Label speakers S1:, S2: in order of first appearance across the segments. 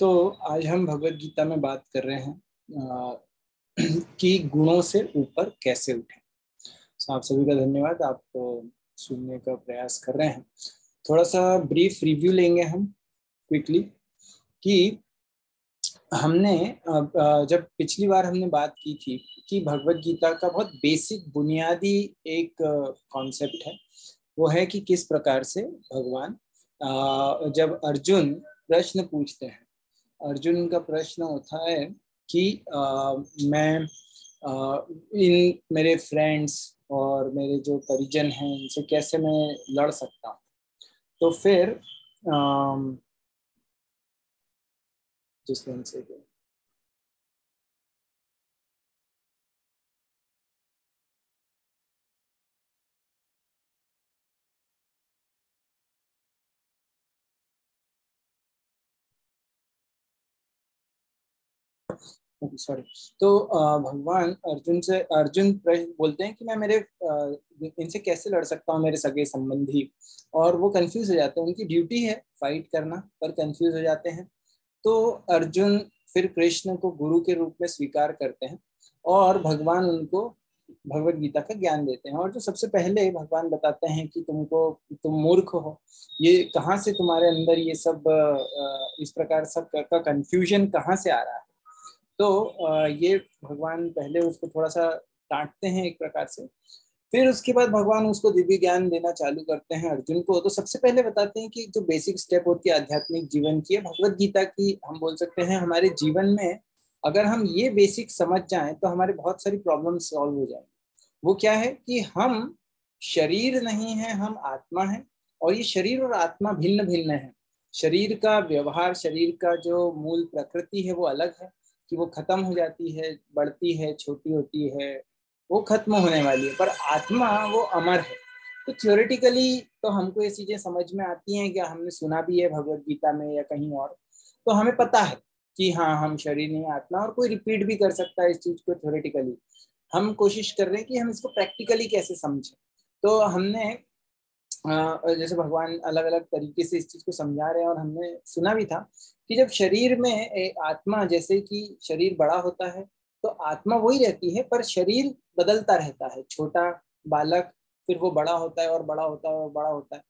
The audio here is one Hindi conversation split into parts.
S1: तो आज हम भगवत गीता में बात कर रहे हैं कि गुणों से ऊपर कैसे उठें। तो आप सभी का धन्यवाद, आप सुनने का प्रयास कर रहे हैं। थोड़ा सा ब्रीफ रिव्यू लेंगे हम क्विकली कि हमने जब पिछली बार हमने बात की थी कि भगवत गीता का बहुत बेसिक बुनियादी एक कॉन्सेप्ट है, वो है कि किस प्रकार से भगवान जब अर्जुन प्रश्न पूछते हैं, अर्जुन का प्रश्न होता है कि मैं इन मेरे फ्रेंड्स और मेरे जो परिजन हैं इनसे कैसे मैं लड़ सकता हूँ। तो फिर जिस से सॉरी, तो भगवान अर्जुन प्रश्न बोलते हैं कि मैं मेरे इनसे कैसे लड़ सकता हूँ, मेरे सगे संबंधी। और वो कंफ्यूज हो जाते हैं, उनकी ड्यूटी है फाइट करना पर कंफ्यूज हो जाते हैं। तो अर्जुन फिर कृष्ण को गुरु के रूप में स्वीकार करते हैं और भगवान उनको भगवत गीता का ज्ञान देते हैं। और जो सबसे पहले भगवान बताते हैं कि तुम मूर्ख हो, ये कहाँ से तुम्हारे अंदर ये सब इस प्रकार सब का कंफ्यूजन कहाँ से आ रहा है। तो ये भगवान पहले उसको थोड़ा सा डांटते हैं एक प्रकार से, फिर उसके बाद भगवान उसको दिव्य ज्ञान देना चालू करते हैं अर्जुन को। तो सबसे पहले बताते हैं कि जो बेसिक स्टेप होती है आध्यात्मिक जीवन की, भगवत गीता की, हम बोल सकते हैं हमारे जीवन में अगर हम ये बेसिक समझ जाएं तो हमारे बहुत सारी प्रॉब्लम सॉल्व हो जाएंगी। वो क्या है कि हम शरीर नहीं है, हम आत्मा है। और ये शरीर और आत्मा भिन्न भिन्न है। शरीर का व्यवहार, शरीर का जो मूल प्रकृति है वो अलग है कि वो खत्म हो जाती है, बढ़ती है, छोटी होती है, वो खत्म होने वाली है। पर आत्मा वो अमर है। तो थियोरेटिकली तो हमको ये चीजें समझ में आती हैं, क्या हमने सुना भी है भगवत गीता में या कहीं और, तो हमें पता है कि हाँ हम शरीर नहीं आत्मा। और कोई रिपीट भी कर सकता है इस चीज को थियोरेटिकली। हम कोशिश कर रहे हैं कि हम इसको प्रैक्टिकली कैसे समझें। तो हमने जैसे भगवान अलग अलग तरीके से इस चीज को समझा रहे हैं, और हमने सुना भी था कि जब शरीर में एक आत्मा, जैसे कि शरीर बड़ा होता है तो आत्मा वही रहती है पर शरीर बदलता रहता है। छोटा बालक, फिर वो बड़ा होता है और बड़ा होता है और बड़ा होता है,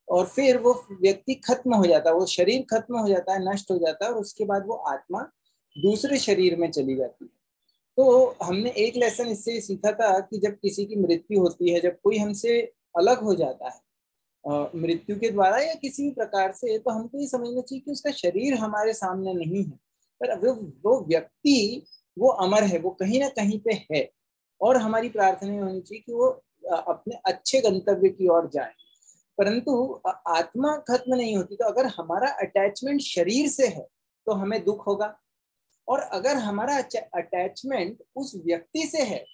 S1: और फिर वो व्यक्ति खत्म हो जाता है, वो शरीर खत्म हो जाता है, नष्ट हो जाता है, और उसके बाद वो आत्मा दूसरे शरीर में चली जाती है। तो हमने एक लेसन इससे सीखा था कि जब किसी की मृत्यु होती है, जब कोई हमसे अलग हो जाता है मृत्यु के द्वारा या किसी भी प्रकार से, तो हमको ये समझना चाहिए कि उसका शरीर हमारे सामने नहीं है, पर वो व्यक्ति वो अमर है, वो कहीं ना कहीं पे है। और हमारी प्रार्थना होनी चाहिए कि वो अपने अच्छे गंतव्य की ओर जाए। परंतु आत्मा खत्म नहीं होती। तो अगर हमारा अटैचमेंट शरीर से है तो हमें दुख होगा, और अगर हमारा अटैचमेंट उस व्यक्ति से है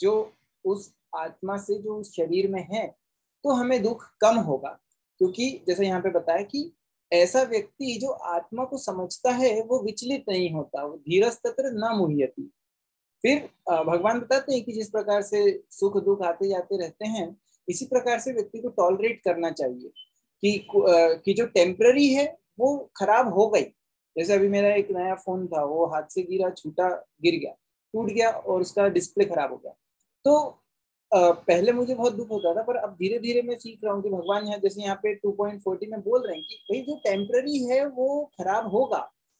S1: जो उस आत्मा से जो उस शरीर में है, तो हमें दुख कम होगा। क्योंकि जैसे यहाँ पे बताया कि ऐसा व्यक्ति जो आत्मा को समझता है वो विचलित नहीं होता, वो धीरज तत्र न मुह्यति। फिर भगवान बताते हैं कि जिस प्रकार से सुख दुख आते जाते रहते हैं, इसी प्रकार से व्यक्ति को टॉलरेट करना चाहिए कि जो टेम्पररी है वो खराब हो गई। जैसे अभी मेरा एक नया फोन था, वो हाथ से गिरा, छूटा, गिर गया, टूट गया और उसका डिस्प्ले खराब हो गया। तो पहले मुझे बहुत दुख होता था, पर अब धीरे धीरे मैं सीख रहा हूँ कि भगवान यहाँ जैसे यहाँ पे 2.40 में बोल रहे हैं कि भाई जो टेम्पररी है वो खराब होगा,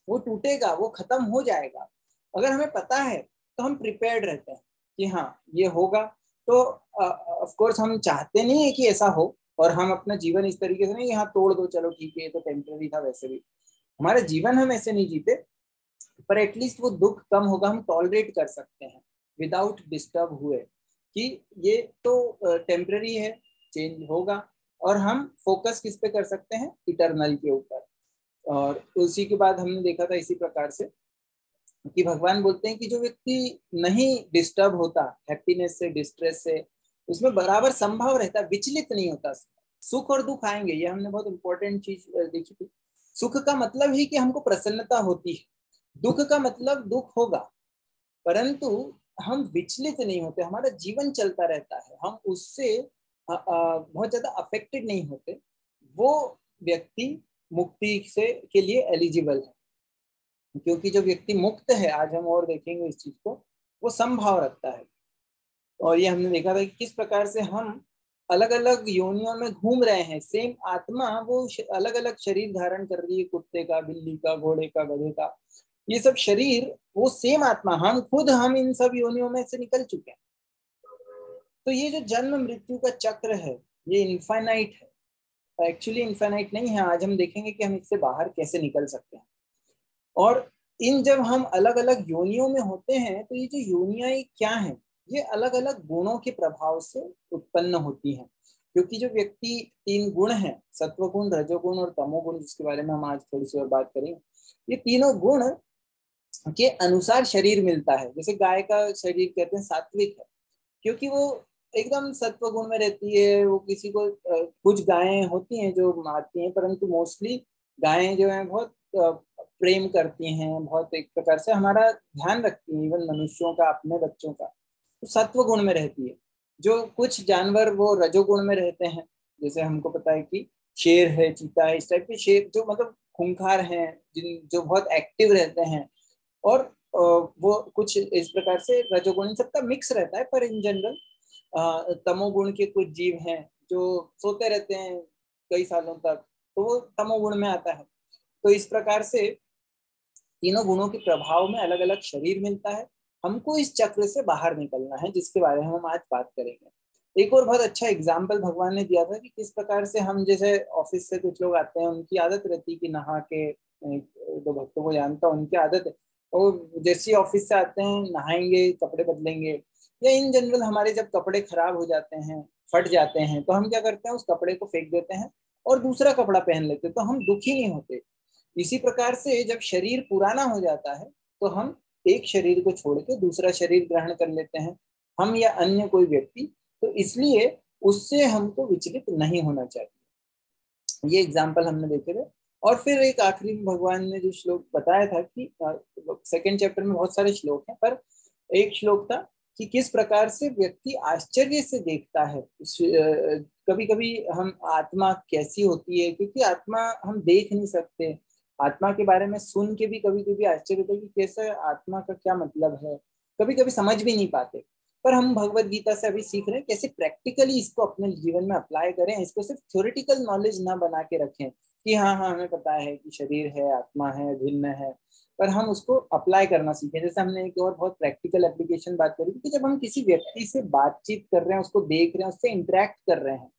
S1: वो टूटेगा, वो खत्म हो जाएगा। अगर हमें पता है तो हम प्रिपेयर्ड रहते हैं कि हाँ ये होगा। तो ऑफ कोर्स हम चाहते नहीं है कि ऐसा हो, और हम अपना जीवन इस तरीके से नहीं, यहाँ तोड़ दो चलो ठीक है ये तो टेम्पररी था। वैसे भी हमारा जीवन हम ऐसे नहीं जीते, पर एटलीस्ट वो दुख कम होगा, हम टॉलरेट कर सकते हैं विदाउट डिस्टर्ब हुए कि ये तो टेम्पररी है, चेंज होगा। और हम फोकस किस पे कर सकते हैं, इटर्नल के ऊपर। और उसी के बाद हमने देखा था इसी प्रकार से कि भगवान बोलते हैं कि जो व्यक्ति नहीं डिस्टर्ब होता हैप्पीनेस से, डिस्ट्रेस से, उसमें बराबर संभव रहता, विचलित नहीं होता। सुख और दुख आएंगे, ये हमने बहुत इंपॉर्टेंट चीज देखी थी। सुख का मतलब ही कि हमको प्रसन्नता होती है, दुख का मतलब दुख होगा, परंतु हम विचलित नहीं होते, हमारा जीवन चलता रहता है, हम उससे बहुत ज्यादा अफेक्टेड नहीं होते। वो व्यक्ति मुक्ति से के लिए एलिजिबल है। क्योंकि जो व्यक्ति मुक्त है, आज हम और देखेंगे इस चीज को, वो समभाव रखता है। और ये हमने देखा था कि किस प्रकार से हम अलग अलग योनियों में घूम रहे हैं, सेम आत्मा वो अलग अलग शरीर धारण कर रही है, कुत्ते का, बिल्ली का, घोड़े का, गधे का, ये सब शरीर वो सेम आत्मा, हम खुद हम इन सब योनियों में से निकल चुके हैं। तो ये जो जन्म मृत्यु का चक्र है ये इनफाइनाइट है, एक्चुअली इनफाइनाइट नहीं है। आज हम देखेंगे कि हम इससे बाहर कैसे निकल सकते हैं। और इन जब हम अलग अलग योनियों में होते हैं तो ये जो योनियां क्या है, ये अलग अलग गुणों के प्रभाव से उत्पन्न होती हैं। क्योंकि जो व्यक्ति 3 गुण हैं, सत्वगुण, रजोगुण और तमोगुण, जिसके बारे में हम आज थोड़ी सी और बात करेंगे, ये तीनों गुण के अनुसार शरीर मिलता है। जैसे गाय का शरीर कहते हैं सात्विक है, क्योंकि वो एकदम सत्व गुण में रहती है। वो किसी को कुछ गायें होती हैं जो मारती हैं, परंतु मोस्टली गायें जो हैं बहुत प्रेम करती हैं, बहुत एक प्रकार से हमारा ध्यान रखती हैं, इवन मनुष्यों का, अपने बच्चों का, तो सत्व गुण में रहती है। जो कुछ जानवर वो रजोगुण में रहते हैं, जैसे हमको पता है कि शेर है, चीता है, इस टाइप के शेर जो मतलब खूंखार हैं, जिन जो बहुत एक्टिव रहते हैं। और वो कुछ इस प्रकार से रजोगुण, इन सबका मिक्स रहता है। पर इन जनरल तमोगुण के कुछ जीव हैं जो सोते रहते हैं कई सालों तक, तो वो तमोगुण में आता है। तो इस प्रकार से तीनों गुणों के प्रभाव में अलग अलग शरीर मिलता है। हमको इस चक्र से बाहर निकलना है, जिसके बारे में हम आज बात करेंगे। एक और बहुत अच्छा एग्जाम्पल भगवान ने दिया था कि किस प्रकार से हम, जैसे ऑफिस से कुछ लोग आते हैं, उनकी आदत रहती है कि नहा के, जो भक्तों को जानता है उनकी आदत है, और जैसे ऑफिस से आते हैं नहाएंगे, कपड़े बदलेंगे, या इन जनरल हमारे जब कपड़े खराब हो जाते हैं, फट जाते हैं, तो हम क्या करते हैं, उस कपड़े को फेंक देते हैं और दूसरा कपड़ा पहन लेते हैं, तो हम दुखी नहीं होते। इसी प्रकार से जब शरीर पुराना हो जाता है तो हम एक शरीर को छोड़ के दूसरा शरीर ग्रहण कर लेते हैं, हम या अन्य कोई व्यक्ति। तो इसलिए उससे हमको विचलित नहीं होना चाहिए। ये एग्जाम्पल हमने देखे थे। और फिर एक आखिरी में भगवान ने जो श्लोक बताया था कि 2nd चैप्टर में बहुत सारे श्लोक हैं, पर एक श्लोक था कि किस प्रकार से व्यक्ति आश्चर्य से देखता है। कभी कभी हम आत्मा कैसी होती है, क्योंकि आत्मा हम देख नहीं सकते, आत्मा के बारे में सुन के भी कभी कभी आश्चर्य होता है कि कैसे आत्मा का क्या मतलब है, कभी कभी समझ भी नहीं पाते। पर हम भगवत गीता से अभी सीख रहे हैं कैसे प्रैक्टिकली इसको अपने जीवन में अप्लाई करें, इसको सिर्फ थ्योरेटिकल नॉलेज ना बना के रखें कि हाँ हाँ हमें पता है कि शरीर है, आत्मा है, भिन्न है, पर हम उसको अप्लाई करना सीखें। जैसे हमने एक और बहुत प्रैक्टिकल एप्लीकेशन बात करी कि जब हम किसी व्यक्ति से बातचीत कर रहे हैं, उसको देख रहे हैं, उससे इंटरेक्ट कर रहे हैं,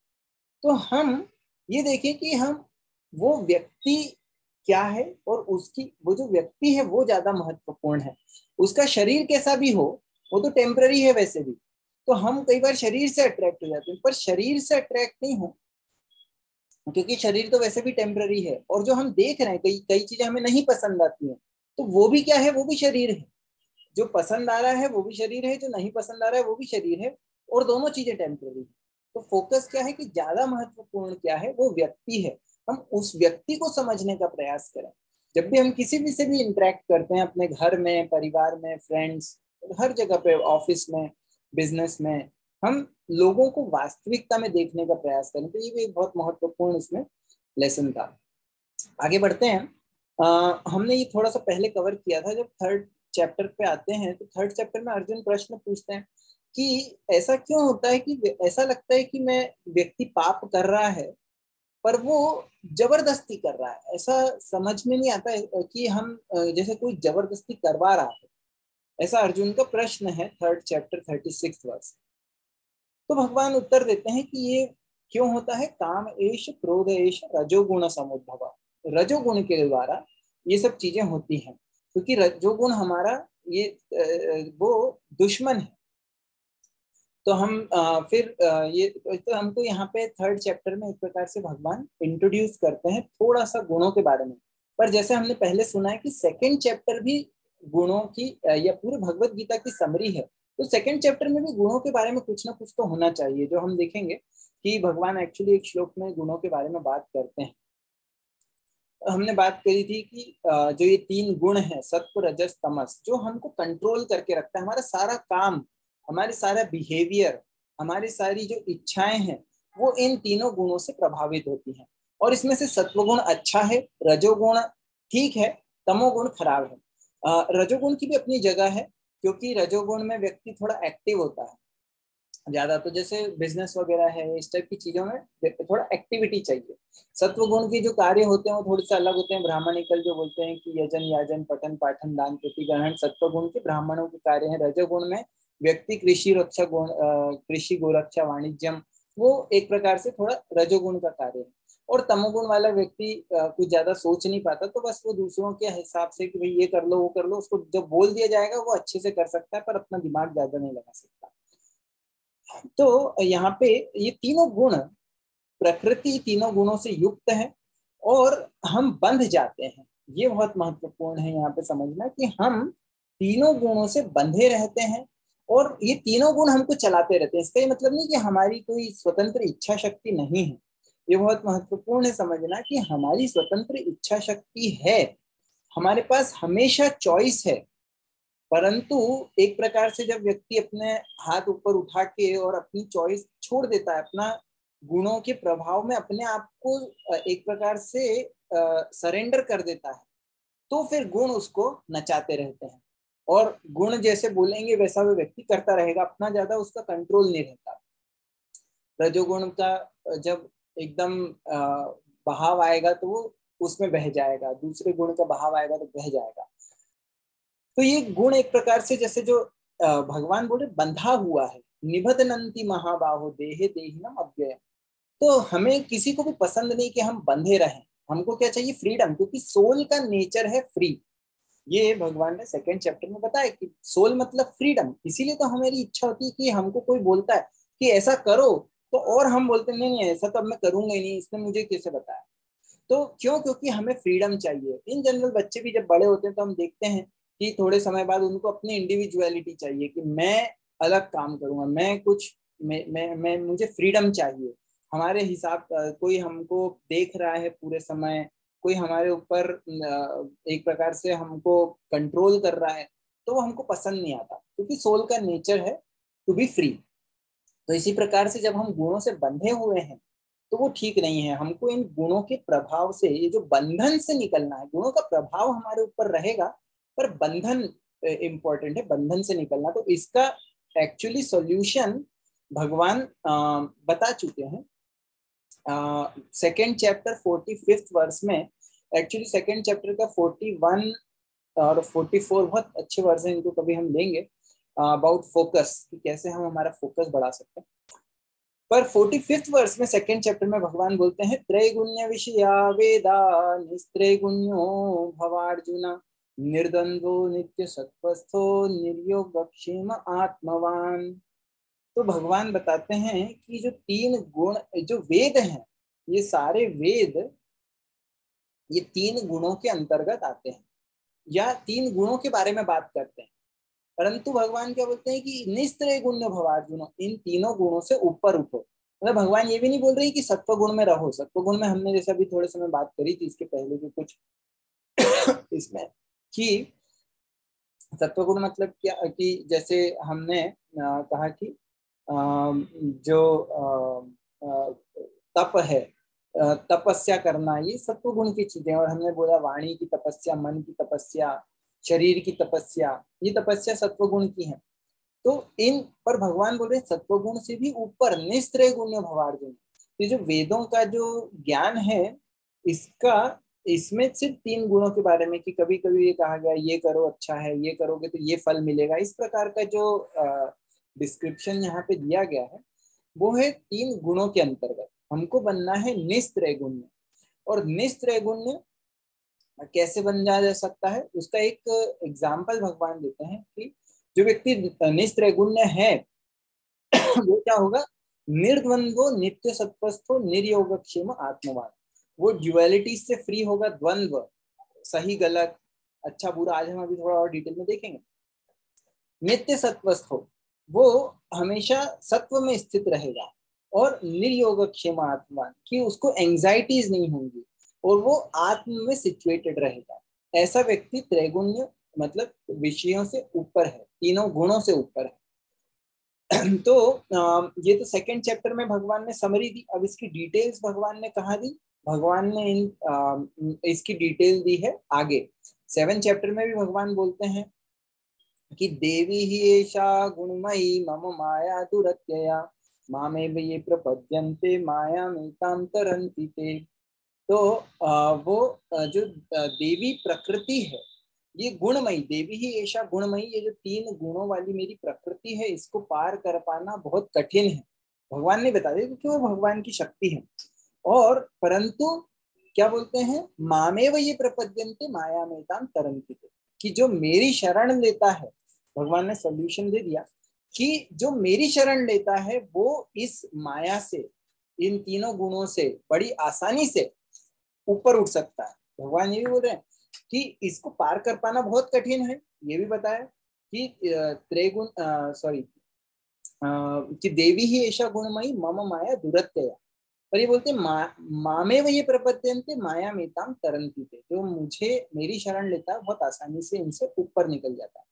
S1: तो हम ये देखें कि हम वो व्यक्ति क्या है, और उसकी वो जो व्यक्ति है वो ज्यादा महत्वपूर्ण है। उसका शरीर कैसा भी हो वो तो टेम्पररी है वैसे भी। तो हम कई बार शरीर से अट्रैक्ट हो जाते हैं, पर शरीर से अट्रैक्ट नहीं हो, क्योंकि शरीर तो वैसे भी टेम्पररी है। और जो हम देख रहे हैं, कई कई चीजें हमें नहीं पसंद आती हैं, तो वो भी क्या है, वो भी शरीर है। जो पसंद आ रहा है वो भी शरीर है, जो नहीं पसंद आ रहा है वो भी शरीर है, और दोनों चीजें टेम्पररी है। तो फोकस क्या है कि ज्यादा महत्वपूर्ण क्या है, वो व्यक्ति है। हम उस व्यक्ति को समझने का प्रयास करें। जब भी हम किसी भी से भी इंटरेक्ट करते हैं, अपने घर में, परिवार में, फ्रेंड्स, हर जगह पे, ऑफिस में, बिजनेस में, हम लोगों को वास्तविकता में देखने का प्रयास करें। तो ये भी एक बहुत महत्वपूर्ण इसमें लेसन था। आगे बढ़ते हैं। हमने ये थोड़ा सा पहले कवर किया था। जब 3rd चैप्टर पे आते हैं तो 3rd चैप्टर में अर्जुन प्रश्न पूछते हैं कि ऐसा क्यों होता है कि ऐसा लगता है कि मैं व्यक्ति पाप कर रहा है पर वो जबरदस्ती कर रहा है। ऐसा समझ में नहीं आता है कि हम जैसे कोई जबरदस्ती करवा रहा है। ऐसा अर्जुन का प्रश्न है 3rd चैप्टर 36 वर्ष। तो भगवान उत्तर देते हैं कि ये क्यों होता है। काम एश क्रोध एश रजोगुण समुद्भव। रजोगुण के द्वारा ये सब चीजें होती हैं, क्योंकि रजोगुण हमारा ये वो दुश्मन है। तो हम फिर ये तो हमको यहाँ पे 3rd चैप्टर में एक प्रकार से भगवान इंट्रोड्यूस करते हैं थोड़ा सा गुणों के बारे में। पर जैसे हमने पहले सुना है कि 2nd चैप्टर भी गुणों की या पूरे भगवत गीता की समरी है, तो 2nd चैप्टर में भी गुणों के बारे में कुछ ना कुछ तो होना चाहिए, जो हम देखेंगे कि भगवान एक्चुअली एक श्लोक में गुणों के बारे में बात करते हैं। हमने बात करी थी कि जो ये 3 गुण है, सत्व, रजस, तमस, जो हमको कंट्रोल करके रखता है, हमारा सारा काम, हमारे सारा बिहेवियर, हमारी सारी जो इच्छाएं हैं, वो इन तीनों गुणों से प्रभावित होती हैं। और इसमें से सत्वगुण अच्छा है, रजोगुण ठीक है, तमोगुण खराब है। रजोगुण की भी अपनी जगह है, क्योंकि रजोगुण में व्यक्ति थोड़ा एक्टिव होता है ज्यादा, तो जैसे बिजनेस वगैरह है इस टाइप की चीजों में थोड़ा एक्टिविटी चाहिए। सत्व गुण के जो कार्य होते हैं वो थोड़े से अलग होते हैं। ब्राह्मणिकल जो बोलते हैं कि यजन याजन पठन पाठन दान प्रति ग्रहण सत्व गुण के ब्राह्मणों के कार्य हैं। रजोगुण में व्यक्ति कृषि रक्षा गुण, कृषि गोरक्षा वाणिज्यम, वो एक प्रकार से थोड़ा रजोगुण का कार्य है। और तमोगुण वाला व्यक्ति कुछ ज्यादा सोच नहीं पाता, तो बस वो दूसरों के हिसाब से कि भाई ये कर लो वो कर लो, उसको जब बोल दिया जाएगा वो अच्छे से कर सकता है पर अपना दिमाग ज्यादा नहीं लगा सकता। तो यहाँ पे ये तीनों गुण, प्रकृति तीनों गुणों से युक्त है और हम बंध जाते हैं। ये बहुत महत्वपूर्ण है यहाँ पे समझना कि हम तीनों गुणों से बंधे रहते हैं और ये तीनों गुण हमको चलाते रहते हैं। इसका ये मतलब नहीं कि हमारी कोई स्वतंत्र इच्छा शक्ति नहीं है। ये बहुत महत्वपूर्ण है समझना कि हमारी स्वतंत्र इच्छा शक्ति है, हमारे पास हमेशा चॉइस है। परंतु एक प्रकार से जब व्यक्ति अपने हाथ ऊपर उठा के और अपनी चॉइस छोड़ देता है, अपना गुणों के प्रभाव में अपने आप को एक प्रकार से सरेंडर कर देता है, तो फिर गुण उसको नचाते रहते हैं और गुण जैसे बोलेंगे वैसा वो व्यक्ति करता रहेगा, अपना ज्यादा उसका कंट्रोल नहीं रहता। रजोगुण का जब एकदम बहाव आएगा तो वो उसमें बह जाएगा, दूसरे गुण का बहाव आएगा तो बह जाएगा। तो ये गुण एक प्रकार से जैसे जो भगवान बोले बंधा हुआ है, निबधनंति महाबाहो देहे देहिनम अव्ययम। तो हमें किसी को भी पसंद नहीं कि हम बंधे रहें, हमको क्या चाहिए, फ्रीडम, क्योंकि सोल का नेचर है फ्री। ये भगवान ने सेकंड चैप्टर में बताया कि सोल मतलब फ्रीडम। इसीलिए तो हमारी इच्छा होती है कि हमको कोई बोलता है कि ऐसा करो, तो और हम बोलते नहीं नहीं ऐसा तो अब मैं करूंगा ही नहीं, इसने मुझे कैसे बताया। तो क्यों, क्योंकि हमें फ्रीडम चाहिए। इन जनरल बच्चे भी जब बड़े होते हैं तो हम देखते हैं कि थोड़े समय बाद उनको अपनी इंडिविजुअलिटी चाहिए कि मैं अलग काम करूंगा, मैं कुछ मैं मुझे फ्रीडम चाहिए। हमारे हिसाब कोई हमको देख रहा है पूरे समय, कोई हमारे ऊपर एक प्रकार से हमको कंट्रोल कर रहा है, तो वो हमको पसंद नहीं आता, क्योंकि सोल का नेचर है टू बी फ्री। तो इसी प्रकार से जब हम गुणों से बंधे हुए हैं तो वो ठीक नहीं है। हमको इन गुणों के प्रभाव से, ये जो बंधन से निकलना है, गुणों का प्रभाव हमारे ऊपर रहेगा पर बंधन इंपॉर्टेंट है, बंधन से निकलना। तो इसका एक्चुअली सॉल्यूशन भगवान बता चुके हैं सेकेंड चैप्टर 45th वर्स में। एक्चुअली सेकेंड चैप्टर का 41 और 44 बहुत अच्छे वर्स हैं, इनको कभी हम लेंगे अबाउट फोकस, कि कैसे हम हमारा फोकस बढ़ा सकते हैं। पर 45th वर्स में सेकेंड चैप्टर में भगवान बोलते हैं त्रैगुण्य विषया वेदा निस्त्रैगुण्यो भवार्जुन निर्द्वंद्वो नित्य सत्वस्थो निर्योगक्षेम आत्मवान। तो भगवान बताते हैं कि जो तीन गुण, जो वेद हैं, ये सारे वेद ये तीन गुणों के अंतर्गत आते हैं या तीन गुणों के बारे में बात करते हैं। परंतु भगवान क्या बोलते हैं कि निस्त्रय गुण्य भवार्जुन, इन तीनों गुणों से ऊपर उठो। मतलब भगवान ये भी नहीं बोल रहे कि सत्व गुण में रहो। सत्व गुण में हमने जैसे अभी थोड़े समय बात करी थी इसके पहले की कुछ इसमें, कि सत्व गुण मतलब क्या, कि जैसे हमने कहा कि जो तप है, तपस्या करना, ये सत्व गुण की चीजें। और हमने बोला वाणी की तपस्या, मन की तपस्या, शरीर की तपस्या, ये तपस्या सत्व गुण की है। तो इन पर भगवान बोल रहे सत्व गुण से भी ऊपर निस्त्रय गुण्य भवार्जुन। ये जो वेदों का जो ज्ञान है, इसका इसमें सिर्फ तीन गुणों के बारे में, कि कभी कभी ये कहा गया ये करो अच्छा है, ये करोगे तो ये फल मिलेगा, इस प्रकार का जो डिस्क्रिप्शन यहाँ पे दिया गया है वो है तीन गुणों के अंतर्गत। हमको बनना है निस्त्रय गुण्य। और निस्त्रय गुण्य कैसे बन जा सकता है, उसका एक एग्जाम्पल भगवान देते हैं कि जो व्यक्ति निस्त्रैगुण्य है वो क्या होगा, निर्द्वंद्वो नित्य सत्वस्थो निर्योगक्षेम आत्मवान। वो ड्युअलिटी से फ्री होगा, द्वंद्व, सही गलत, अच्छा बुरा, आज हम अभी थोड़ा और डिटेल में देखेंगे। नित्य सत्वस्थो, वो हमेशा सत्व में स्थित रहेगा। और निर्योगक्षेम आत्मवान, कि उसको एंजाइटीज नहीं होंगी और वो आत्म में सिचुएटेड रहेगा। ऐसा व्यक्ति त्रैगुण्य मतलब विषयों से ऊपर है, तीनों गुणों से ऊपर है। तो ये तो सेकंड चैप्टर में भगवान ने समरी दी। अब इसकी डिटेल्स भगवान ने कहाँ दी, भगवान ने इसकी डिटेल दी है आगे। 7 चैप्टर में भी भगवान बोलते हैं कि देवी ही एषा गुणमयी मम माया दुरत्यया मामेव ये प्रपद्यन्ते मायामेतां तरन्ति ते। तो वो जो देवी प्रकृति है, ये गुणमयी, देवी ही ऐसा गुणमयी, ये जो 3 गुणों वाली मेरी प्रकृति है, इसको पार कर पाना बहुत कठिन है। भगवान ने बता दिया क्योंकि वो भगवान की शक्ति है। और परंतु क्या बोलते हैं, मामेव ये प्रपद्यन्ते मायामेतां तरन्ति ते, कि जो मेरी शरण लेता है, भगवान ने सोल्यूशन दे दिया कि जो मेरी शरण लेता है वो इस माया से, इन तीनों गुणों से बड़ी आसानी से ऊपर उठ सकता है। भगवान ये भी बोल रहे हैं कि इसको पार कर पाना बहुत कठिन है। ये भी बताया कि त्रिगुण कि देवी ही ऐसा गुणमयी मम माया दुरत्यया, पर ये बोलते मामे वही प्रपद्यन्ते माया मेताम तरन्ति ते, जो मुझे मेरी शरण लेता है बहुत आसानी से इनसे ऊपर निकल जाता है।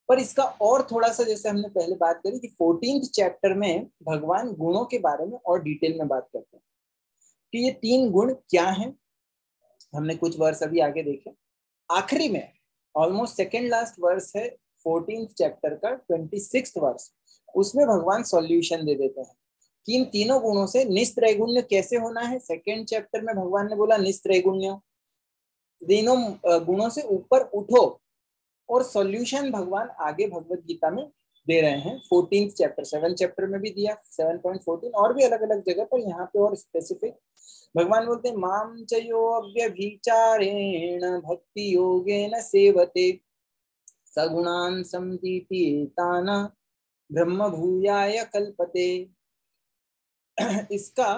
S1: पर इसका और थोड़ा सा, जैसे हमने पहले बात करी कि 14th चैप्टर में भगवान गुणों के बारे में और डिटेल में बात करते हैं कि ये 3 गुण क्या हैं। हमने कुछ वर्ष अभी आगे देखे, आखिरी में ऑलमोस्ट सेकेंड लास्ट वर्स है 14th चैप्टर का 26th वर्स, उसमें भगवान सॉल्यूशन दे देते हैं कि इन तीनों गुणों से निस्त्रैगुण्य कैसे होना है। सेकेंड चैप्टर में भगवान ने बोला निस्त्रैगुण्य, तीनों गुणों से ऊपर उठो, और सॉल्यूशन भगवान आगे भगवत गीता में दे रहे हैं 14th चैप्टर, 7 चैप्टर में भी दिया 7.14, और भी अलग अलग जगह पर, यहाँ पे और स्पेसिफिक भगवान बोलते हैं माम चयो अव्यभिचारेण भक्ति योगेन सेवते सगुणान समतीत्येतान ब्रह्म भूयाय कल्पते। इसका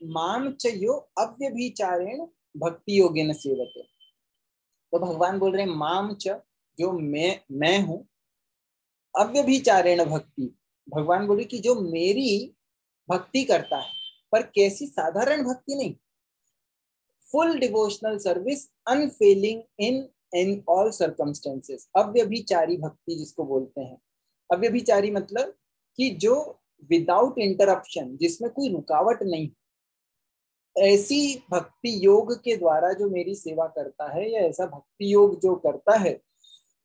S1: माम चयो अव्यभिचारेण भक्ति योगेन सेवते, तो भगवान बोल रहे हैं माम च, जो मैं हूं, अव्यभिचारेण भक्ति, भगवान बोले कि जो मेरी भक्ति करता है, पर कैसी साधारण भक्ति नहीं, full devotional service unfailing in all circumstances, अव्यभिचारी भक्ति जिसको बोलते हैं। अव्यभिचारी मतलब कि जो विदाउट इंटरप्शन, जिसमें कोई रुकावट नहीं, ऐसी भक्ति योग के द्वारा जो मेरी सेवा करता है, या ऐसा भक्ति योग जो करता है,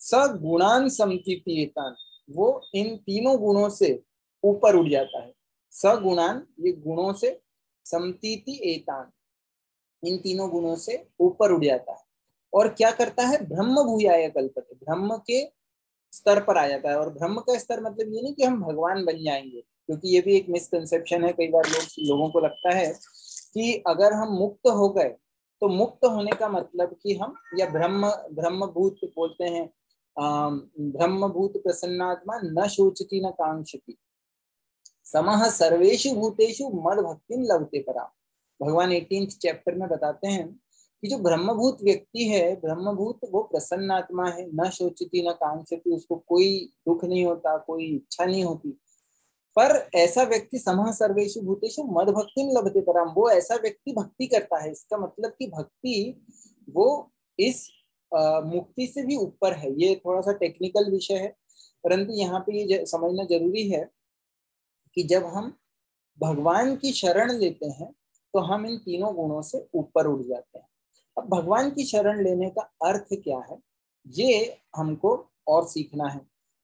S1: सगुणान समतीत्येतान, वो इन तीनों गुणों से ऊपर उठ जाता है। सगुणान, ये गुणों से, समतीत्येतान, इन तीनों गुणों से ऊपर उठ जाता है। और क्या करता है, ब्रह्म भूयाय कल्पते, ब्रह्म के स्तर पर आ जाता है। और ब्रह्म का स्तर मतलब ये नहीं कि हम भगवान बन जाएंगे, क्योंकि ये भी एक मिसकंसेप्शन है। कई बार लोगों को लगता है कि अगर हम मुक्त हो गए, तो मुक्त होने का मतलब कि हम, या ब्रह्मभूत बोलते हैं, ब्रह्मभूत प्रसन्नात्मा न शोचती न कांक्षति समः सर्वेषु भूतेषु मद भक्तिं लभते परा। भगवान 18th चैप्टर में बताते हैं कि जो ब्रह्मभूत व्यक्ति है, ब्रह्मभूत वो प्रसन्नात्मा है, न शोचती न कांक्षति, उसको कोई दुख नहीं होता, कोई इच्छा नहीं होती। पर ऐसा व्यक्ति समः सर्वेषु भूतेषु मद भक्तिं लभते पराम, वो ऐसा व्यक्ति भक्ति करता है। इसका मतलब कि भक्ति वो इस मुक्ति से भी ऊपर है। ये थोड़ा सा टेक्निकल विषय है, परंतु यहाँ पे ये समझना जरूरी है कि जब हम भगवान की शरण लेते हैं, तो हम इन तीनों गुणों से ऊपर उठ जाते हैं। अब भगवान की शरण लेने का अर्थ क्या है, ये हमको और सीखना है।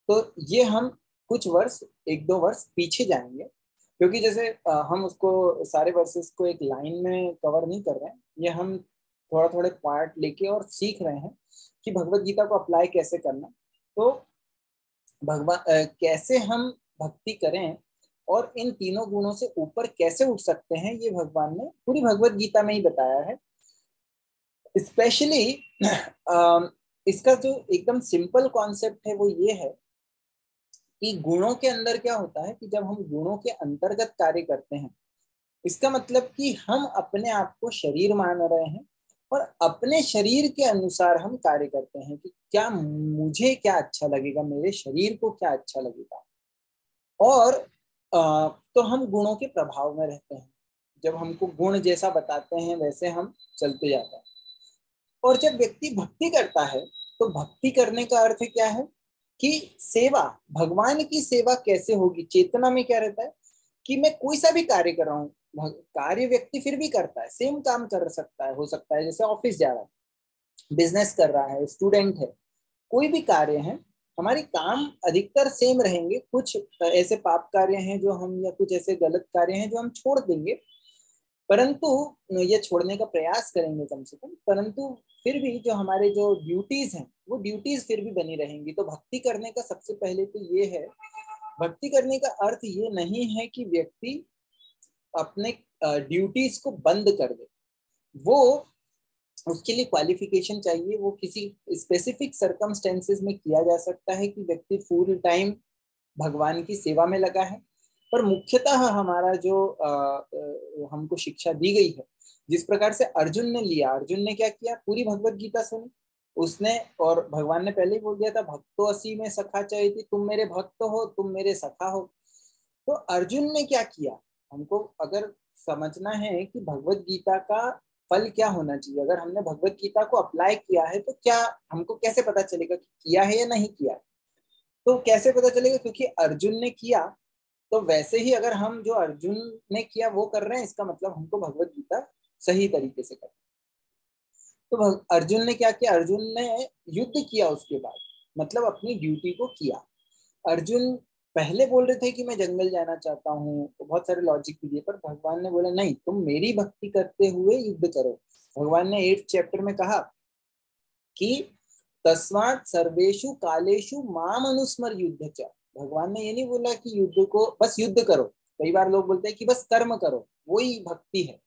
S1: तो ये हम कुछ वर्ष, 1-2 वर्ष पीछे जाएंगे, क्योंकि जैसे हम उसको सारे वर्सेस को एक लाइन में कवर नहीं कर रहे हैं। ये हम थोड़ा थोड़े पार्ट लेके और सीख रहे हैं कि भगवत गीता को अप्लाई कैसे करना। तो भगवान कैसे हम भक्ति करें और इन तीनों गुणों से ऊपर कैसे उठ सकते हैं, ये भगवान ने पूरी भगवत गीता में ही बताया है। स्पेशली इसका जो एकदम सिंपल कॉन्सेप्ट है वो ये है कि गुणों के अंदर क्या होता है कि जब हम गुणों के अंतर्गत कार्य करते हैं, इसका मतलब कि हम अपने आप को शरीर मान रहे हैं और अपने शरीर के अनुसार हम कार्य करते हैं कि क्या मुझे क्या अच्छा लगेगा, मेरे शरीर को क्या अच्छा लगेगा। और तो हम गुणों के प्रभाव में रहते हैं। जब हमको गुण जैसा बताते हैं वैसे हम चलते जाते हैं। और जब व्यक्ति भक्ति करता है, तो भक्ति करने का अर्थ क्या है कि सेवा, भगवान की सेवा कैसे होगी। चेतना में क्या रहता है कि मैं कोई सा भी कार्य कर रहा हूँ, कार्य व्यक्ति फिर भी करता है, सेम काम कर सकता है, हो सकता है जैसे ऑफिस जा रहा है, बिजनेस कर रहा है, स्टूडेंट है, कोई भी कार्य है, हमारे काम अधिकतर सेम रहेंगे। कुछ ऐसे पाप कार्य हैं जो हम, या कुछ ऐसे गलत कार्य हैं जो हम छोड़ देंगे, परंतु ये छोड़ने का प्रयास करेंगे कम से कम, परंतु फिर भी जो हमारे जो ड्यूटीज हैं वो ड्यूटीज फिर भी बनी रहेंगी। तो भक्ति करने का सबसे पहले तो ये है, भक्ति करने का अर्थ ये नहीं है कि व्यक्ति अपने ड्यूटीज को बंद कर दे। वो, उसके लिए क्वालिफिकेशन चाहिए, वो किसी स्पेसिफिक सर्कमस्टेंसेस में किया जा सकता है कि व्यक्ति फुल टाइम भगवान की सेवा में लगा है। पर मुख्यतः हमारा जो हमको शिक्षा दी गई है, जिस प्रकार से अर्जुन ने लिया, अर्जुन ने क्या किया, पूरी भगवत गीता सुनी उसने, और भगवान ने पहले ही बोल दिया था भक्तो असी में सखा चाहिए, तुम मेरे भक्त हो, तुम मेरे सखा हो। तो अर्जुन ने क्या किया, हमको अगर समझना है कि भगवत गीता का फल क्या होना चाहिए, अगर हमने भगवत गीता को अप्लाई किया है तो क्या, हमको कैसे पता चलेगा कि किया है या नहीं किया। तो कैसे पता चलेगा, क्योंकि अर्जुन ने किया, तो वैसे ही अगर हम जो अर्जुन ने किया वो कर रहे हैं, इसका मतलब हमको भगवत गीता सही तरीके से कर। तो अर्जुन ने क्या किया, अर्जुन ने युद्ध किया, उसके बाद मतलब अपनी ड्यूटी को किया। अर्जुन पहले बोल रहे थे कि मैं जंगल जाना चाहता हूँ, तो बहुत सारे लॉजिक भी दिए, पर भगवान ने बोला नहीं, तुम मेरी भक्ति करते हुए युद्ध करो। भगवान ने 8th चैप्टर में कहा कि तस्मात् सर्वेषु कालेषु माम अनुस्मर युद्ध च। भगवान ने ये नहीं बोला कि युद्ध को बस युद्ध करो। कई बार लोग बोलते हैं कि बस कर्म करो, वही भक्ति है,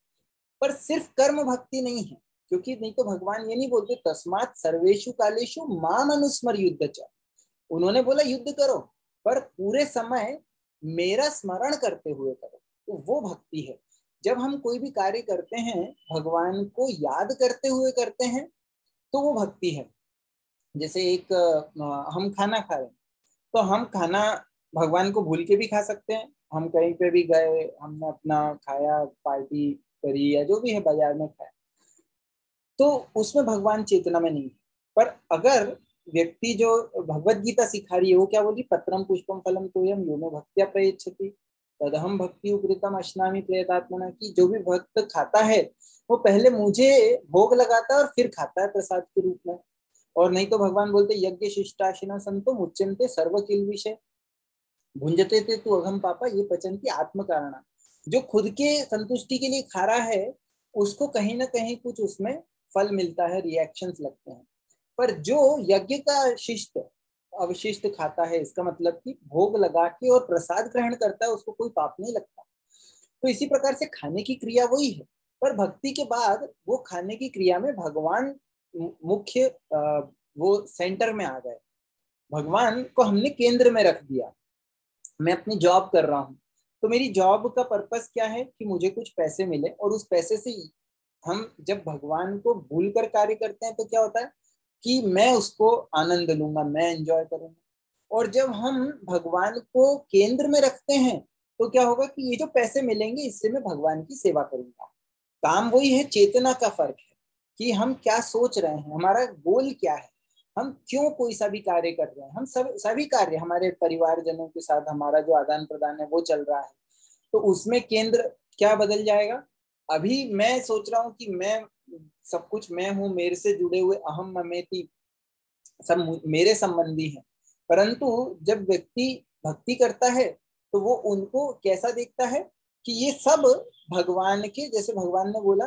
S1: पर सिर्फ कर्म भक्ति नहीं है, क्योंकि नहीं तो भगवान ये नहीं बोलते तस्मात् सर्वेषु कालेषु माम अनुस्मर युद्ध च। उन्होंने बोला युद्ध करो, पर पूरे समय मेरा स्मरण करते हुए करो, तो वो भक्ति है। जब हम कोई भी कार्य करते हैं भगवान को याद करते हुए करते हैं, तो वो भक्ति है। जैसे एक हम खाना खा रहे हैं, तो हम खाना भगवान को भूल के भी खा सकते हैं। हम कहीं पे भी गए, हमने अपना खाया, पार्टी करी या जो भी है, बाजार में खाया, तो उसमें भगवान चेतना में नहीं है। पर अगर व्यक्ति जो भगवत गीता सिखा रही है, वो क्या बोली, पत्रम पुष्पम फलम तोयम यो में भक्त्या प्रयच्छति तदहम भक्ति उपकृतम अश्नामि प्रयतात्मना, की जो भी भक्त खाता है वो पहले मुझे भोग लगाता है और फिर खाता है प्रसाद के रूप में। और नहीं तो भगवान बोलते यज्ञ शिष्टाशिना संतो मुच्यन्ते सर्व किल विषय भुंजते थे तू अघम पापा ये पचंती आत्म कारणा। जो खुद के संतुष्टि के लिए खा रहा है, उसको कहीं ना कहीं कुछ उसमें फल मिलता है, रिएक्शंस लगते हैं। पर जो यज्ञ का शिष्ट अवशिष्ट खाता है, इसका मतलब कि भोग लगा के और प्रसाद ग्रहण करता है, उसको कोई पाप नहीं लगता। तो इसी प्रकार से खाने की क्रिया वही है, पर भक्ति के बाद वो खाने की क्रिया में भगवान मुख्य वो सेंटर में आ गए। भगवान को हमने केंद्र में रख दिया। मैं अपनी जॉब कर रहा हूँ, तो मेरी जॉब का पर्पस क्या है कि मुझे कुछ पैसे मिले, और उस पैसे से हम जब भगवान को भूल कर कार्य करते हैं तो क्या होता है कि मैं उसको आनंद लूंगा, मैं एंजॉय करूंगा। और जब हम भगवान को केंद्र में रखते हैं तो क्या होगा कि ये जो पैसे मिलेंगे इससे मैं भगवान की सेवा करूंगा। काम वही है, चेतना का फर्क है कि हम क्या सोच रहे हैं, हमारा गोल क्या है, हम क्यों कोई सा भी कार्य कर रहे हैं। हम सभी कार्य हमारे परिवारजनों के साथ हमारा जो आदान प्रदान है वो चल रहा है, तो उसमें केंद्र क्या बदल जाएगा। अभी मैं सोच रहा हूँ कि मैं सब कुछ मैं हूँ, मेरे से जुड़े हुए अहम ममेति सब मेरे संबंधी हैं, परंतु जब व्यक्ति भक्ति करता है तो वो उनको कैसा देखता है कि ये सब भगवान के, जैसे भगवान ने बोला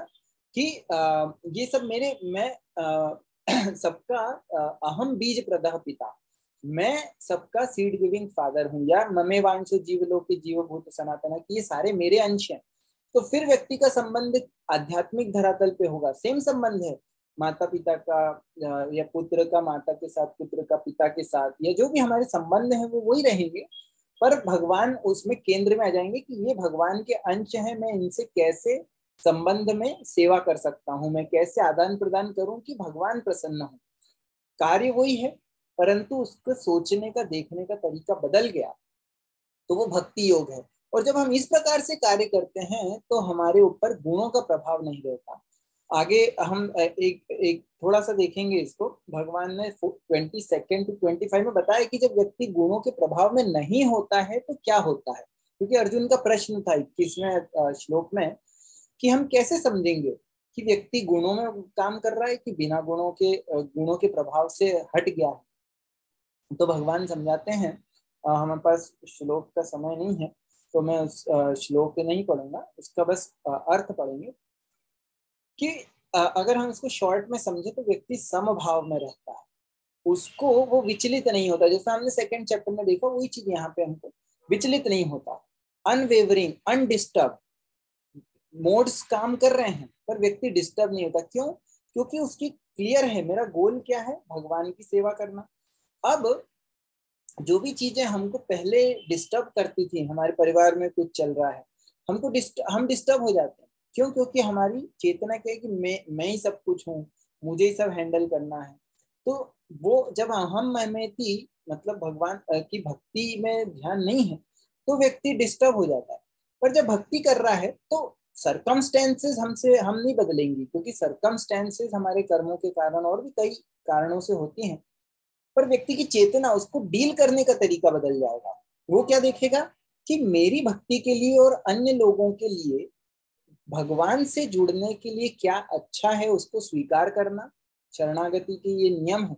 S1: कि ये सब मेरे, मैं सबका अहम बीज प्रदः पिता, मैं सबका सीड गिविंग फादर हूँ, या ममे वांशो जीवलोके जीवभूत सनातन, कि ये सारे मेरे अंश हैं। तो फिर व्यक्ति का संबंध आध्यात्मिक धरातल पे होगा, सेम संबंध है माता पिता का, या पुत्र का माता के साथ, पुत्र का पिता के साथ, या जो भी हमारे संबंध है वो वही रहेंगे, पर भगवान उसमें केंद्र में आ जाएंगे कि ये भगवान के अंश हैं, मैं इनसे कैसे संबंध में सेवा कर सकता हूँ, मैं कैसे आदान प्रदान करूं कि भगवान प्रसन्न हो। कार्य वही है, परंतु उसको सोचने का, देखने का तरीका बदल गया, तो वो भक्ति योग है। और जब हम इस प्रकार से कार्य करते हैं तो हमारे ऊपर गुणों का प्रभाव नहीं रहता। आगे हम एक थोड़ा सा देखेंगे इसको। भगवान ने 22 to 25 में बताया कि जब व्यक्ति गुणों के प्रभाव में नहीं होता है तो क्या होता है, क्योंकि अर्जुन का प्रश्न था 21वें श्लोक में कि हम कैसे समझेंगे कि व्यक्ति गुणों में काम कर रहा है कि बिना गुणों के प्रभाव से हट गया है। तो भगवान समझाते हैं, हमारे पास श्लोक का समय नहीं है तो मैं उस श्लोक नहीं पढ़ूंगा, उसका बस अर्थ पढ़ेंगे कि अगर हम इसको शॉर्ट में समझे तो व्यक्ति समभाव में रहता है, उसको वो विचलित नहीं होता। जैसा हमने सेकंड चैप्टर में देखा वही चीज यहाँ पे हमको विचलित नहीं होता, अनवेवरिंग, अनडिस्टर्ब। मोड्स काम कर रहे हैं पर व्यक्ति डिस्टर्ब नहीं होता। क्यों? क्योंकि उसकी क्लियर है मेरा गोल क्या है, भगवान की सेवा करना। अब जो भी चीजें हमको पहले डिस्टर्ब करती थी, हमारे परिवार में कुछ चल रहा है, हम डिस्टर्ब हो जाते हैं। क्यों? क्योंकि हमारी चेतना क्या है कि मैं ही सब कुछ हूँ, मुझे ही सब हैंडल करना है। तो वो जब हम महमेती मतलब भगवान की भक्ति में ध्यान नहीं है तो व्यक्ति डिस्टर्ब हो जाता है। पर जब भक्ति कर रहा है तो सरकमस्टेंसेस हम नहीं बदलेंगी, क्योंकि सरकमस्टेंसेस हमारे कर्मों के कारण और भी कई कारणों से होती हैं, पर व्यक्ति की चेतना, उसको डील करने का तरीका बदल जाएगा। वो क्या देखेगा कि मेरी भक्ति के लिए और अन्य लोगों के लिए भगवान से जुड़ने के लिए क्या अच्छा है उसको स्वीकार करना। शरणागति के ये नियम है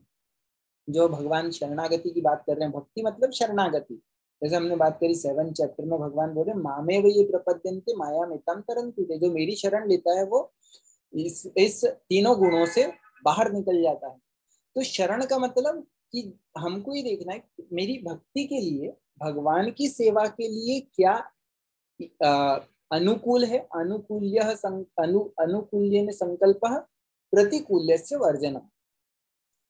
S1: जो भगवान शरणागति की बात कर रहे हैं। भक्ति मतलब शरणागति। जैसे हमने बात करी 7 चैप्टर में भगवान बोले मामे वे ये प्रपद्यन्ते माया मितम तरन्ति, जो मेरी शरण लेता है वो इस तीनों गुणों से बाहर निकल जाता है। तो शरण का मतलब कि हमको ये देखना है मेरी भक्ति के लिए, भगवान की सेवा के लिए क्या अनुकूल है। अनुकूल्य संकल्प प्रतिकूल्य से वर्जन।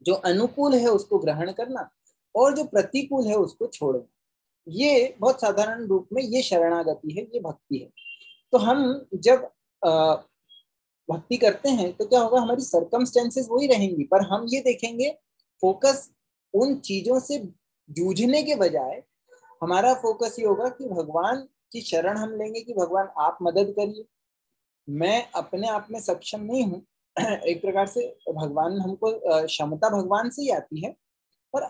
S1: जो अनुकूल है उसको ग्रहण करना और जो प्रतिकूल है उसको छोड़ना। ये बहुत साधारण रूप में ये शरणागति है, ये भक्ति है। तो हम जब भक्ति करते हैं तो क्या होगा, हमारी सरकमस्टेंसेस वही रहेंगी पर हम ये देखेंगे, फोकस उन चीजों से जूझने के बजाय हमारा फोकस ये होगा कि भगवान की शरण हम लेंगे कि भगवान आप मदद करिए, मैं अपने आप में सक्षम नहीं हूँ। एक प्रकार से भगवान हमको क्षमता भगवान से ही आती है, पर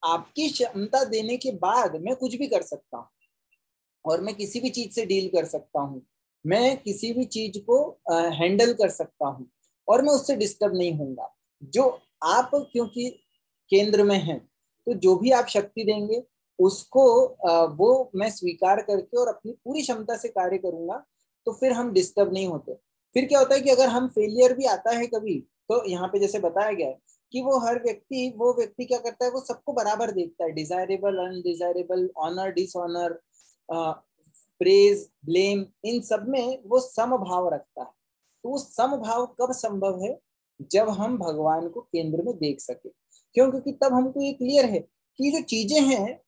S1: आपकी क्षमता देने के बाद मैं कुछ भी कर सकता हूँ और मैं किसी भी चीज से डील कर सकता हूँ, मैं किसी भी चीज को हैंडल कर सकता हूँ और मैं उससे डिस्टर्ब नहीं होऊंगा। जो आप क्योंकि केंद्र में हैं तो जो भी आप शक्ति देंगे उसको वो मैं स्वीकार करके और अपनी पूरी क्षमता से कार्य करूंगा, तो फिर हम डिस्टर्ब नहीं होते। फिर क्या होता है कि अगर हम फेलियर भी आता है कभी, तो यहाँ पे जैसे बताया गया है कि वो व्यक्ति क्या करता है, वो सबको बराबर देखता है, desirable undesirable, honour dishonour, praise blame, इन सब में वो समभाव रखता है। तो वो समभाव कब संभव है, जब हम भगवान को केंद्र में देख सके। क्यों? क्योंकि तब हमको ये क्लियर है कि जो चीजें हैं,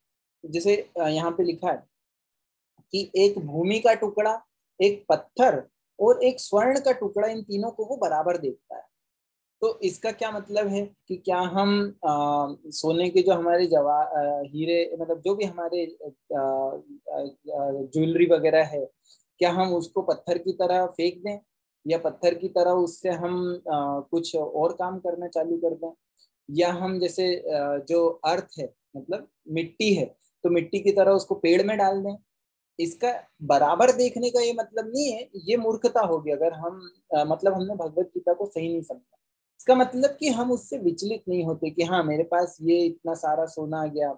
S1: जैसे यहाँ पे लिखा है कि एक भूमि का टुकड़ा, एक पत्थर और एक स्वर्ण का टुकड़ा, इन तीनों को वो बराबर देखता है। तो इसका क्या मतलब है कि क्या हम सोने के जो हमारे हीरे मतलब जो भी हमारे ज्वेलरी वगैरह है, क्या हम उसको पत्थर की तरह फेंक दें या पत्थर की तरह उससे हम कुछ और काम करना चालू कर दें, या हम जैसे जो अर्थ है मतलब मिट्टी है तो मिट्टी की तरह उसको पेड़ में डाल दें। इसका बराबर देखने का ये मतलब नहीं है, ये मूर्खता होगी अगर हम मतलब हमने भगवत गीता को सही नहीं समझा। इसका मतलब कि हम उससे विचलित नहीं होते कि हाँ मेरे पास ये इतना सारा सोना आ गया,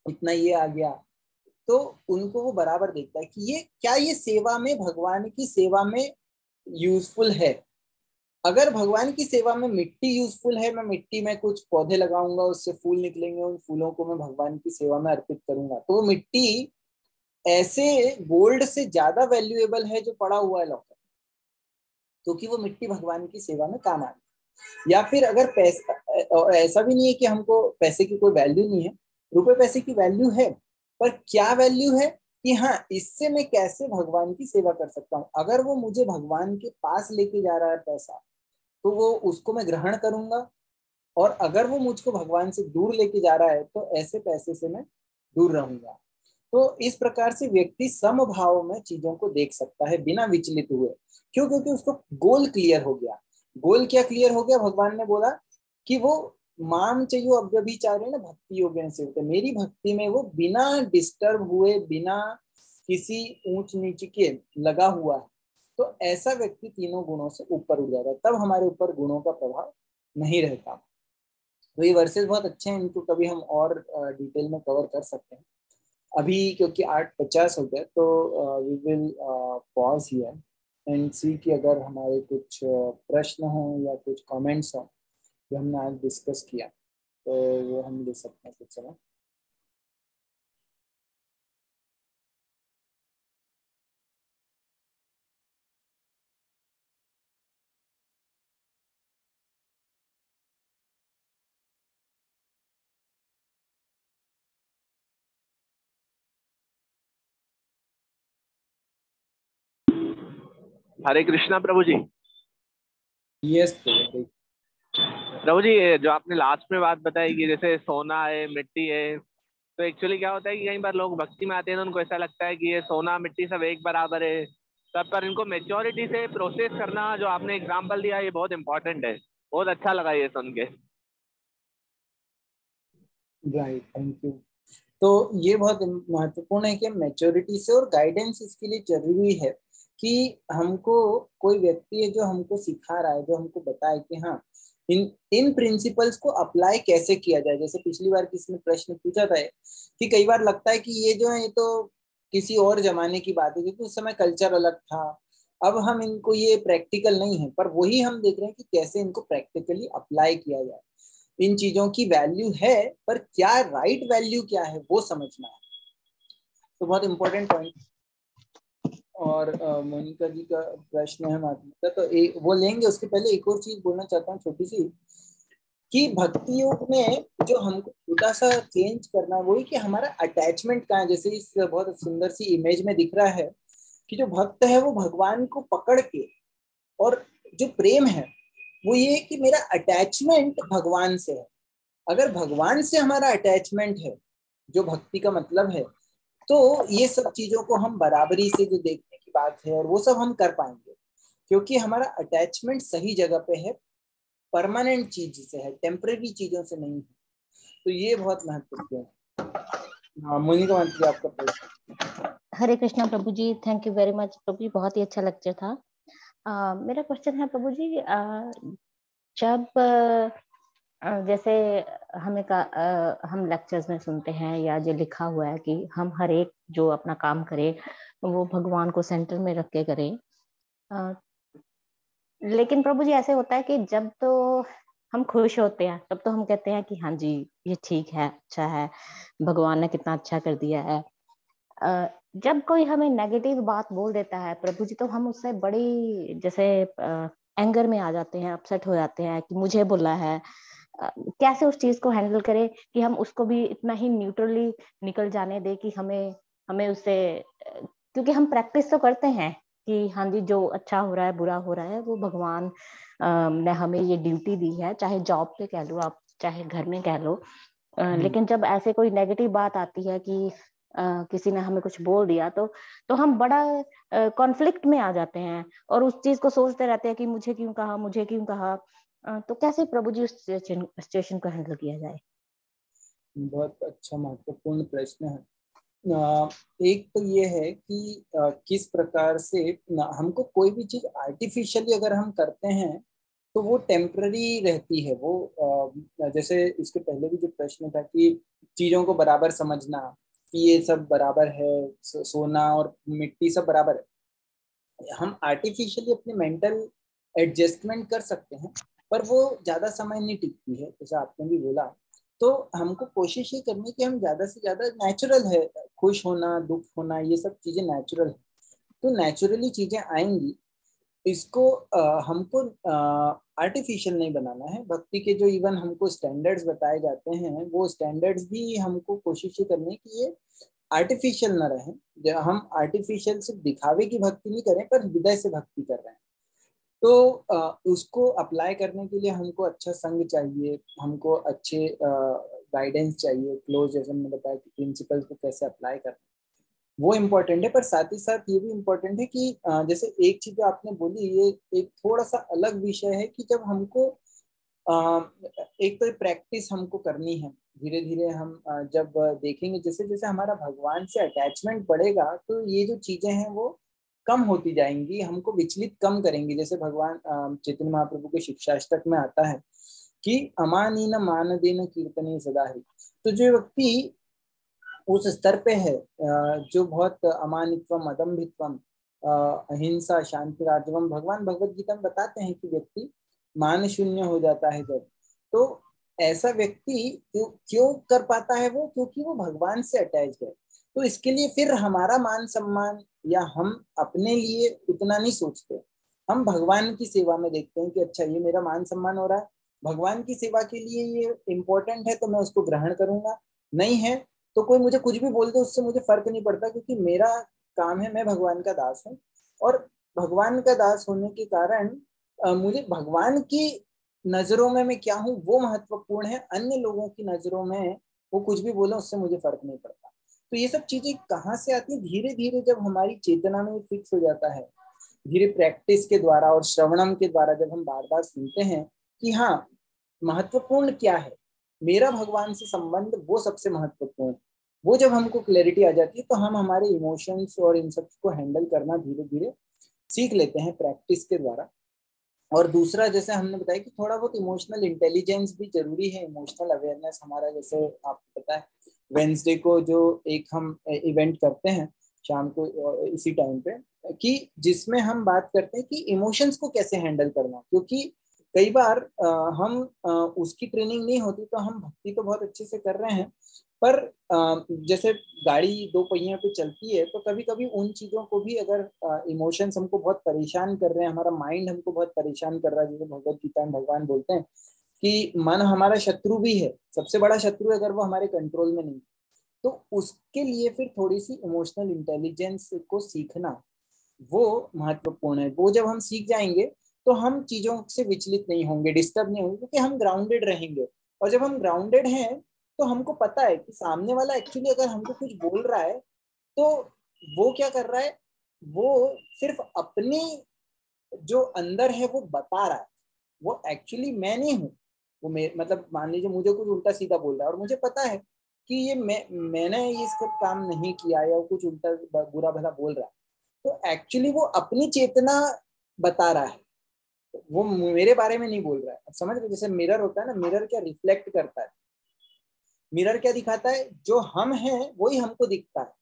S1: इतना ये आ गया, तो उनको वो बराबर देखता है कि ये क्या, ये सेवा में, भगवान की सेवा में यूजफुल है। अगर भगवान की सेवा में मिट्टी यूजफुल है, मैं मिट्टी में कुछ पौधे लगाऊंगा, उससे फूल निकलेंगे, उन फूलों को मैं भगवान की सेवा में अर्पित करूंगा, तो वो मिट्टी ऐसे गोल्ड से ज्यादा वैल्यूएबल है जो पड़ा हुआ है लॉकर, क्योंकि वो मिट्टी भगवान की सेवा में काम आ रही। या फिर अगर पैसा, ऐसा भी नहीं है कि हमको पैसे की कोई वैल्यू नहीं है, रुपए पैसे की वैल्यू है, पर क्या वैल्यू है कि हाँ इससे मैं कैसे भगवान की सेवा कर सकता हूँ। अगर वो मुझे भगवान के पास लेके जा रहा है पैसा, तो वो उसको मैं ग्रहण करूंगा, और अगर वो मुझको भगवान से दूर लेके जा रहा है तो ऐसे पैसे से मैं दूर रहूंगा। तो इस प्रकार से व्यक्ति समभाव में चीजों को देख सकता है बिना विचलित हुए। क्यों? क्योंकि उसको गोल क्लियर हो गया। गोल क्या क्लियर हो गया? भगवान ने बोला कि वो माम चाहिए अव्यभिचारे न भक्ति योगेन सेवते, मेरी भक्ति में वो बिना डिस्टर्ब हुए, बिना किसी ऊंच नीच के लगा हुआ है। तो ऐसा व्यक्ति तीनों गुणों से ऊपर उठ जाता है, तब हमारे ऊपर गुणों का प्रभाव नहीं रहता। तो ये वर्सेस बहुत अच्छे हैं, इनको कभी हम और डिटेल में कवर कर सकते हैं। अभी क्योंकि 8:50 हो गया, तो we will pause here and see कि अगर हमारे कुछ प्रश्न हो या कुछ कमेंट्स हो जो हमने आज डिस्कस किया, तो वो हम ले सकते हैं कुछ समय।
S2: हरे कृष्णा प्रभु जी।
S1: यस प्रभु।
S2: प्रभु जी, ये जो आपने लास्ट में बात बताई कि जैसे सोना है, मिट्टी है, तो एक्चुअली क्या होता है कि कई बार लोग भक्ति में आते हैं तो उनको ऐसा लगता है कि ये सोना मिट्टी सब एक बराबर है, तब पर इनको मेच्योरिटी से प्रोसेस करना, जो आपने एग्जांपल दिया, ये बहुत इंपॉर्टेंट है। बहुत अच्छा लगा ये सुन के।
S1: Right, thank you. तो ये बहुत महत्वपूर्ण है कि मैच्योरिटी से, और गाइडेंस इसके लिए जरूरी है कि हमको कोई व्यक्ति है जो हमको सिखा रहा है, जो हमको बताए कि हाँ इन इन प्रिंसिपल्स को अप्लाई कैसे किया जाए। जैसे पिछली बार किसी ने प्रश्न पूछा था कि कई बार लगता है कि ये जो है ये तो किसी और जमाने की बात है, क्योंकि उस समय कल्चर अलग था। अब हम इनको, ये प्रैक्टिकल नहीं है, पर वही हम देख रहे हैं कि कैसे इनको प्रैक्टिकली अप्लाई किया जाए। इन चीजों की वैल्यू है, पर क्या राइट वैल्यू क्या है वो समझना है। तो बहुत इंपॉर्टेंट पॉइंट। और मोनिका जी का प्रश्न है मात्रा, तो वो लेंगे। उसके पहले एक और चीज बोलना चाहता हूँ छोटी सी, कि भक्ति योग में जो हमको छोटा सा चेंज करना है वही कि हमारा अटैचमेंट कहाँ है। जैसे इस बहुत सुंदर सी इमेज में दिख रहा है कि जो भक्त है वो भगवान को पकड़ के, और जो प्रेम है वो ये है कि मेरा अटैचमेंट भगवान से है। अगर भगवान से हमारा अटैचमेंट है, जो भक्ति का मतलब है, तो ये सब चीजों को हम बराबरी से जो देखने की बात है, और वो सब हम कर पाएंगे, क्योंकि हमारा अटैचमेंट सही जगह पे है, परमानेंट चीज से है, टेम्परेरी चीजों से नहीं है। तो ये बहुत महत्वपूर्ण है। हाँ मोनिका मंत्री, आपका प्रश्न।
S3: हरे कृष्णा प्रभु ji, thank you very much प्रभु जी, बहुत ही अच्छा लेक्चर था। मेरा क्वेश्चन है प्रभु जी, जब जैसे हम लेक्चर्स में सुनते हैं या जो लिखा हुआ है कि हम हर एक जो अपना काम करे वो भगवान को सेंटर में रख के करें, लेकिन प्रभु जी ऐसे होता है कि जब तो हम खुश होते हैं तब तो हम कहते हैं कि हाँ जी ये ठीक है, अच्छा है, भगवान ने कितना अच्छा कर दिया है। जब कोई हमें नेगेटिव बात बोल देता है प्रभु जी, तो हम उससे बड़ी जैसे एंगर में आ जाते हैं, अपसेट हो जाते हैं कि मुझे बोला है। कैसे उस चीज को हैंडल करें कि हम उसको भी इतना ही न्यूट्रली निकल जाने दे कि हमें हमें उससे, क्योंकि हम प्रैक्टिस तो करते हैं कि हाँ जी जो अच्छा हो रहा है बुरा हो रहा है वो भगवान ने हमें ये ड्यूटी दी है, चाहे जॉब पे कह लो आप, चाहे घर में कह लो। लेकिन जब ऐसे कोई नेगेटिव बात आती है कि किसी ने हमें कुछ बोल दिया, तो हम बड़ा कॉन्फ्लिक्ट में आ जाते हैं और उस चीज को सोचते रहते हैं कि मुझे क्यों कहा, मुझे क्यों कहा। तो कैसे प्रभु जी उस सिचुएशन को हैंडल किया जाए?
S1: बहुत अच्छा महत्वपूर्ण प्रश्न है। एक तो ये है कि किस प्रकार से हमको कोई भी चीज आर्टिफिशियली अगर हम करते हैं तो वो टेम्पररी रहती है। वो जैसे इसके पहले भी जो प्रश्न था कि चीजों को बराबर समझना, कि ये सब बराबर है, सोना और मिट्टी सब बराबर है। हम आर्टिफिशियली अपने मेंटल एडजस्टमेंट कर सकते हैं, पर वो ज्यादा समय नहीं टिकती है, जैसे आपने भी बोला। तो हमको कोशिश ये करनी कि हम ज्यादा से ज्यादा, नेचुरल है खुश होना, दुख होना, ये सब चीजें नेचुरल है, तो नेचुरली चीजें आएंगी। इसको हमको आर्टिफिशियल नहीं बनाना है। भक्ति के जो इवन हमको स्टैंडर्ड्स बताए जाते हैं, वो स्टैंडर्ड्स भी हमको कोशिश ये करनी है कि ये आर्टिफिशियल ना रहे। हम आर्टिफिशियल सिर्फ दिखावे की भक्ति नहीं करें, पर हृदय से भक्ति कर रहे हैं। तो उसको अप्लाई करने के लिए हमको अच्छा संग चाहिए, हमको अच्छे गाइडेंस चाहिए, क्लोज, जैसे मैंने बताया कि प्रिंसिपल्स को कैसे अप्लाई करना, वो इम्पोर्टेंट है। पर साथ ही साथ ये भी इम्पोर्टेंट है कि जैसे एक चीज जो आपने बोली, ये एक थोड़ा सा अलग विषय है कि जब हमको एक तो प्रैक्टिस हमको करनी है। धीरे धीरे हम जब देखेंगे, जैसे जैसे हमारा भगवान से अटैचमेंट बढ़ेगा, तो ये जो चीजें हैं वो कम होती जाएंगी, हमको विचलित कम करेंगी। जैसे भगवान चैतन्य महाप्रभु के शिक्षाष्टक में आता है कि अमानीन मानदेन कीर्तने सदा ही। तो जो व्यक्ति उस स्तर पे है जो बहुत अमानित्वम अदम्भित्वम अहिंसा शांति राजवम, भगवान भगवत गीता में बताते हैं कि व्यक्ति मान शून्य हो जाता है जब, तो ऐसा व्यक्ति क्यों कर पाता है वो, क्योंकि वो भगवान से अटैच है। तो इसके लिए फिर हमारा मान सम्मान या हम अपने लिए उतना नहीं सोचते, हम भगवान की सेवा में देखते हैं कि अच्छा ये मेरा मान सम्मान हो रहा है, भगवान की सेवा के लिए ये इम्पोर्टेंट है तो मैं उसको ग्रहण करूंगा, नहीं है तो कोई मुझे कुछ भी बोल दे उससे मुझे फर्क नहीं पड़ता, क्योंकि मेरा काम है, मैं भगवान का दास हूँ। और भगवान का दास होने के कारण मुझे भगवान की नजरों में मैं क्या हूँ वो महत्वपूर्ण है, अन्य लोगों की नजरों में वो कुछ भी बोले उससे मुझे फर्क नहीं पड़ता। तो ये सब चीजें कहाँ से आती है, धीरे धीरे जब हमारी चेतना में फिक्स हो जाता है, धीरे प्रैक्टिस के द्वारा और श्रवणम के द्वारा जब हम बार बार सुनते हैं कि हाँ महत्वपूर्ण क्या है, मेरा भगवान से संबंध वो सबसे महत्वपूर्ण, वो जब हमको क्लैरिटी आ जाती है तो हम हमारे इमोशंस और इन सब को हैंडल करना धीरे धीरे सीख लेते हैं प्रैक्टिस के द्वारा। और दूसरा जैसे हमने बताया कि थोड़ा बहुत इमोशनल इंटेलिजेंस भी जरूरी है, इमोशनल अवेयरनेस हमारा, जैसे आपको पता है वेंसडे को जो एक हम इवेंट करते हैं शाम को इसी टाइम पे, कि जिसमें हम बात करते हैं कि इमोशंस को कैसे हैंडल करना, क्योंकि कई बार हम उसकी ट्रेनिंग नहीं होती, तो हम भक्ति तो बहुत अच्छे से कर रहे हैं पर जैसे गाड़ी दो पहियों पे चलती है तो कभी कभी उन चीजों को भी अगर इमोशंस हमको बहुत परेशान कर रहे हैं, हमारा माइंड हमको बहुत परेशान कर रहा है, जैसे भगवत गीता में भगवान बोलते हैं कि मन हमारा शत्रु भी है, सबसे बड़ा शत्रु है अगर वो हमारे कंट्रोल में नहीं, तो उसके लिए फिर थोड़ी सी इमोशनल इंटेलिजेंस को सीखना वो महत्वपूर्ण है। वो जब हम सीख जाएंगे तो हम चीजों से विचलित नहीं होंगे, डिस्टर्ब नहीं होंगे, क्योंकि हम ग्राउंडेड रहेंगे। और जब हम ग्राउंडेड हैं तो हमको पता है कि सामने वाला एक्चुअली अगर हमको कुछ बोल रहा है तो वो क्या कर रहा है, वो सिर्फ अपनी जो अंदर है वो बता रहा है, वो एक्चुअली मैं नहीं हूँ। वो मतलब मान लीजिए मुझे कुछ उल्टा सीधा बोल रहा है और मुझे पता है कि ये मैंने ये सब काम नहीं किया या कुछ उल्टा बुरा भला बोल रहा है, तो एक्चुअली वो अपनी चेतना बता रहा है, वो मेरे बारे में नहीं बोल रहा है। अब समझ रहे, जैसे मिरर होता है ना, मिरर क्या रिफ्लेक्ट करता है, मिरर क्या दिखाता है, जो हम हैं वही हमको दिखता है।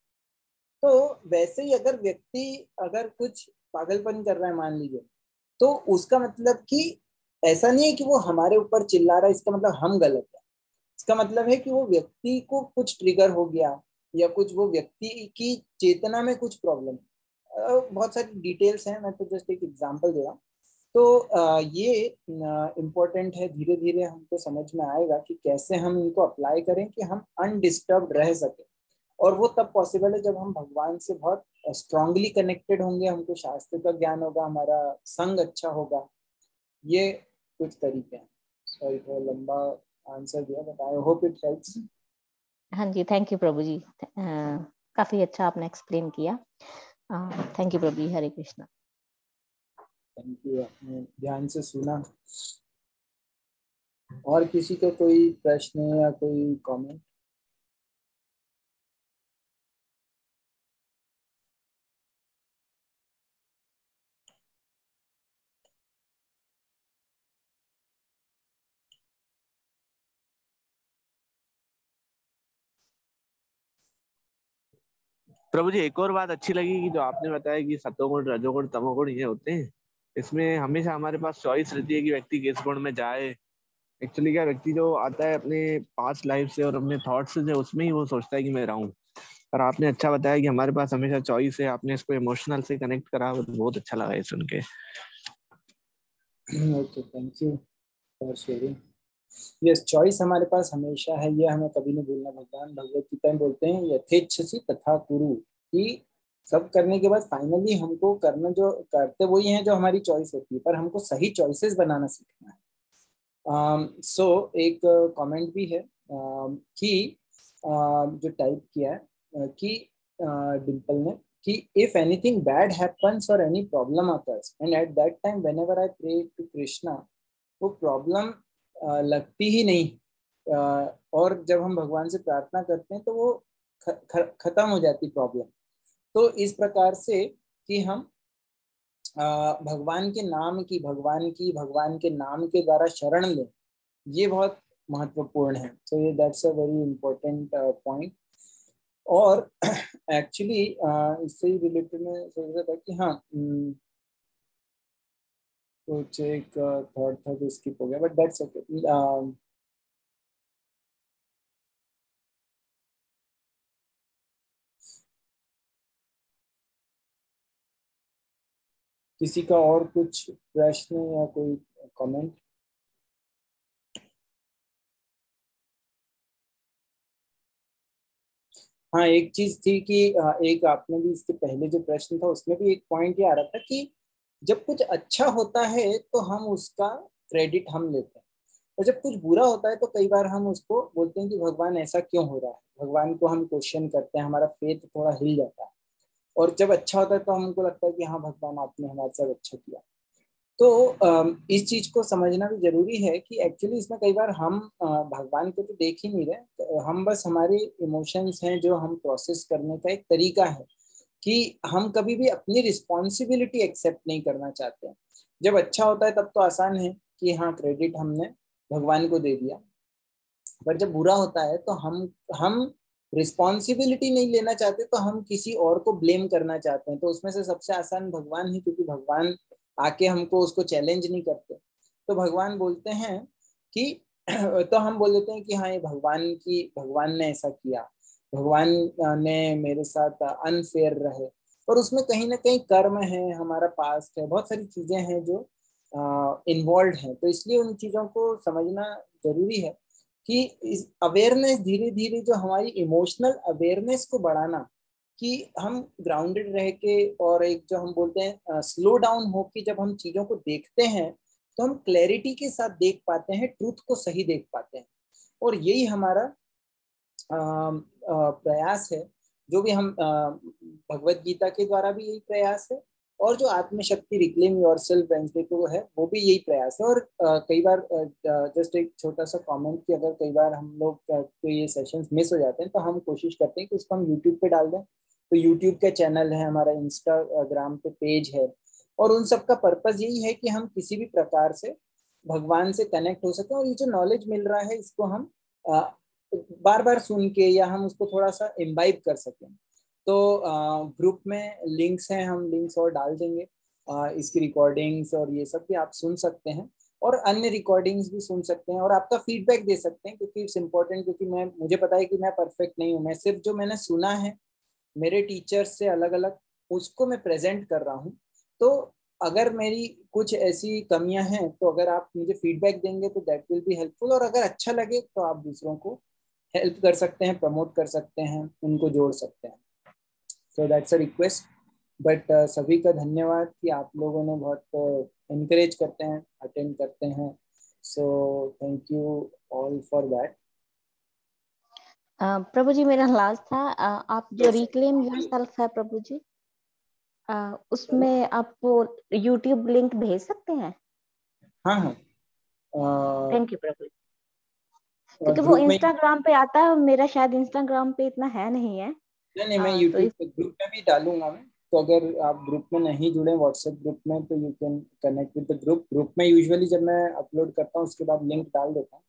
S1: तो वैसे ही अगर व्यक्ति अगर कुछ पागलपन कर रहा है मान लीजिए, तो उसका मतलब कि ऐसा नहीं है कि वो हमारे ऊपर चिल्ला रहा है, इसका मतलब हम गलत है, इसका मतलब है कि वो व्यक्ति को कुछ ट्रिगर हो गया या कुछ वो व्यक्ति की चेतना में कुछ प्रॉब्लम है। बहुत सारी डिटेल्स हैं, मैं तो जस्ट एक एग्जांपल दे रहा हूँ। तो ये इम्पोर्टेंट है, धीरे धीरे हमको समझ में आएगा कि कैसे हम इनको अप्लाई करें कि हम अनडिस्टर्ब रह सके। और वो तब पॉसिबल है जब हम भगवान से बहुत स्ट्रांगली कनेक्टेड होंगे, हमको शास्त्र का ज्ञान होगा, हमारा संग अच्छा होगा। ये कुछ तरीके हैं। सॉरी थोड़ा लंबा आंसर दिया, but I hope it helps.
S3: हाँ जी, थैंक यू प्रभु जी, काफी अच्छा आपने एक्सप्लेन किया। Thank you Prabhu ji, Hare Krishna.
S1: Thank you, आपने ध्यान से सुना। और किसी का कोई प्रश्न या कोई कमेंट?
S2: प्रभु जी एक और बात अच्छी लगी कि जो आपने बताया कि सतोगुण रजोगुण तमोगुण ये होते हैं, इसमें हमेशा हमारे पास चॉइस रहती है कि व्यक्ति किस गुण में जाए। एक्चुअली क्या, व्यक्ति जो आता है अपने पास्ट लाइफ से और अपने थॉट्स से, उसमें ही वो सोचता है कि मैं रहूं। और आपने अच्छा बताया कि हमारे पास हमेशा चॉइस है, आपने इसको इमोशनल से कनेक्ट करा, बहुत अच्छा लगा ये सुन के।
S1: Okay, thank you for sharing. Yes, choice हमारे पास हमेशा है, ये हमें कभी नहीं भूलना। भगवान भगवत गीता में बोलते हैं यथेच्छसि तथा कुरु, कि सब करने के बाद फाइनली हमको करना जो करते वही है जो हमारी चॉइस होती है, पर हमको सही चॉइसेस बनाना सीखना है। सो एक कमेंट भी है कि जो टाइप किया है कि डिम्पल ने, कि इफ एनीथिंग बैड हैपन्स और any problem occurs and at that time whenever I pray to Krishna, वो प्रॉब्लम लगती ही नहीं। और जब हम भगवान से प्रार्थना करते हैं तो वो खत्म हो जाती प्रॉब्लम। तो इस प्रकार से कि हम भगवान के नाम की, भगवान के नाम के द्वारा शरण लें, ये बहुत महत्वपूर्ण है। तो ये that's a very important point. और एक्चुअली इससे ही रिलेटेड में सोच रहा था कि हाँ, कुछ एक थॉट था जो स्किप हो गया, बट दैट्स ओके। किसी का और कुछ प्रश्न या कोई कमेंट? हाँ, एक चीज थी कि एक आपने भी इसके पहले जो प्रश्न था उसमें भी एक पॉइंट ये आ रहा था कि जब कुछ अच्छा होता है तो हम उसका क्रेडिट हम लेते हैं, और जब कुछ बुरा होता है तो कई बार हम उसको बोलते हैं कि भगवान ऐसा क्यों हो रहा है, भगवान को हम क्वेश्चन करते हैं, हमारा फेथ थोड़ा हिल जाता है। और जब अच्छा होता है तो हमको लगता है कि हाँ भगवान आपने हमारे साथ अच्छा किया। तो इस चीज को समझना भी जरूरी है कि एक्चुअली इसमें कई बार हम भगवान को तो देख ही नहीं रहे, हम बस हमारे इमोशंस हैं जो हम प्रोसेस करने का एक तरीका है कि हम कभी भी अपनी रिस्पॉन्सिबिलिटी एक्सेप्ट नहीं करना चाहते हैं। जब अच्छा होता है तब तो आसान है कि हाँ क्रेडिट हमने भगवान को दे दिया, पर जब बुरा होता है तो हम रिस्पॉन्सिबिलिटी नहीं लेना चाहते, तो हम किसी और को ब्लेम करना चाहते हैं। तो उसमें से सबसे आसान भगवान ही, क्योंकि भगवान आके हमको उसको चैलेंज नहीं करते। तो भगवान बोलते हैं कि तो हम बोल देते हैं कि हाँ ये भगवान ने ऐसा किया, भगवान ने मेरे साथ अनफेयर रहे, और उसमें कहीं ना कहीं कर्म है, हमारा पास्ट है, बहुत सारी चीजें हैं जो इन्वॉल्व हैं। तो इसलिए उन चीजों को समझना जरूरी है कि इस अवेयरनेस, धीरे धीरे जो हमारी इमोशनल अवेयरनेस को बढ़ाना, कि हम ग्राउंडेड रह के, और एक जो हम बोलते हैं स्लो डाउन हो के जब हम चीजों को देखते हैं तो हम क्लैरिटी के साथ देख पाते हैं, ट्रूथ को सही देख पाते हैं। और यही हमारा प्रयास है, जो भी हम भगवत गीता के द्वारा भी यही प्रयास है, और जो आत्मशक्ति रिक्लेम योरसेल्फ वेंसडे को है वो भी यही प्रयास है। और कई बार जस्ट एक छोटा सा कमेंट कि अगर कई बार हम लोग के ये सेशंस मिस हो जाते हैं तो हम कोशिश करते हैं कि उसको हम यूट्यूब पे डाल दें। तो यूट्यूब का चैनल है हमारा, इंस्टाग्राम पे पेज है, और उन सब का पर्पज यही है कि हम किसी भी प्रकार से भगवान से कनेक्ट हो सके, और ये जो नॉलेज मिल रहा है इसको हम बार बार सुन के, या हम उसको थोड़ा सा इम्बाइब कर सकें। तो ग्रुप में लिंक्स हैं, हम लिंक्स और डाल देंगे, इसकी रिकॉर्डिंग्स और ये सब भी आप सुन सकते हैं, और अन्य रिकॉर्डिंग्स भी सुन सकते हैं, और आपका फीडबैक दे सकते हैं, क्योंकि इट्स इम्पोर्टेंट। क्योंकि मुझे पता है कि मैं परफेक्ट नहीं हूँ, मैं सिर्फ जो मैंने सुना है मेरे टीचर्स से अलग अलग, उसको मैं प्रेजेंट कर रहा हूँ। तो अगर मेरी कुछ ऐसी कमियां हैं तो अगर आप मुझे फीडबैक देंगे तो दैट विल बी हेल्पफुल, और अगर अच्छा लगे तो आप दूसरों को हेल्प कर सकते हैं, प्रमोट कर सकते हैं, उनको जोड़ सकते हैं। So that's a request. But सभी का धन्यवाद कि आप लोगों ने बहुत इनकरेज करते हैं, अटेंड करते हैं। So thank you all for that.
S3: Prabhu ji मेरा लास्ट था, आप जो रिक्लेम योरसेल्फ है प्रभु जी, उसमें आप वो यूट्यूब लिंक भेज सकते हैं?
S1: हाँ हाँ,
S3: थैंक यू प्रभु जी। क्योंकि वो
S1: ग्रुप में,
S3: इंस्टाग्राम पे आता है, मेरा शायद इंस्टाग्राम पे इतना है नहीं है।
S1: नहीं मैं
S3: तो
S1: यूट्यूब पे ग्रुप में भी डालूंगा मैं। तो अगर आप ग्रुप में नहीं जुड़े व्हाट्सएप ग्रुप में, तो you can connect with the group में यूजुअली जब मैं अपलोड करता हूँ उसके बाद लिंक डाल देता हूँ,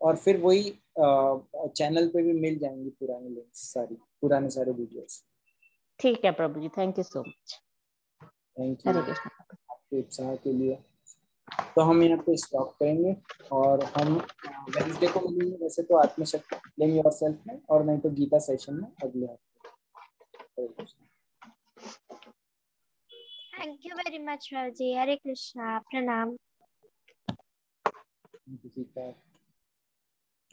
S1: और फिर वही चैनल पे भी मिल जाएंगी पुरानी लिंक्स, पुराने सारे वीडियोस।
S3: ठीक है Prabhu ji, thank you so much.
S1: Thank you
S3: Hare Krishna.
S1: आपके उत्साह के लिए। तो हम यहाँ पे स्टॉप करेंगे, और हम वेडनेसडे को मिलेंगे वैसे तो आत्मशक्ति क्लेम योरसेल्फ में, और नहीं तो गीता सेशन में अगले हफ्ते।
S4: थैंक यू वेरी मच जी। हरे कृष्णा, प्रणाम।
S1: किसी का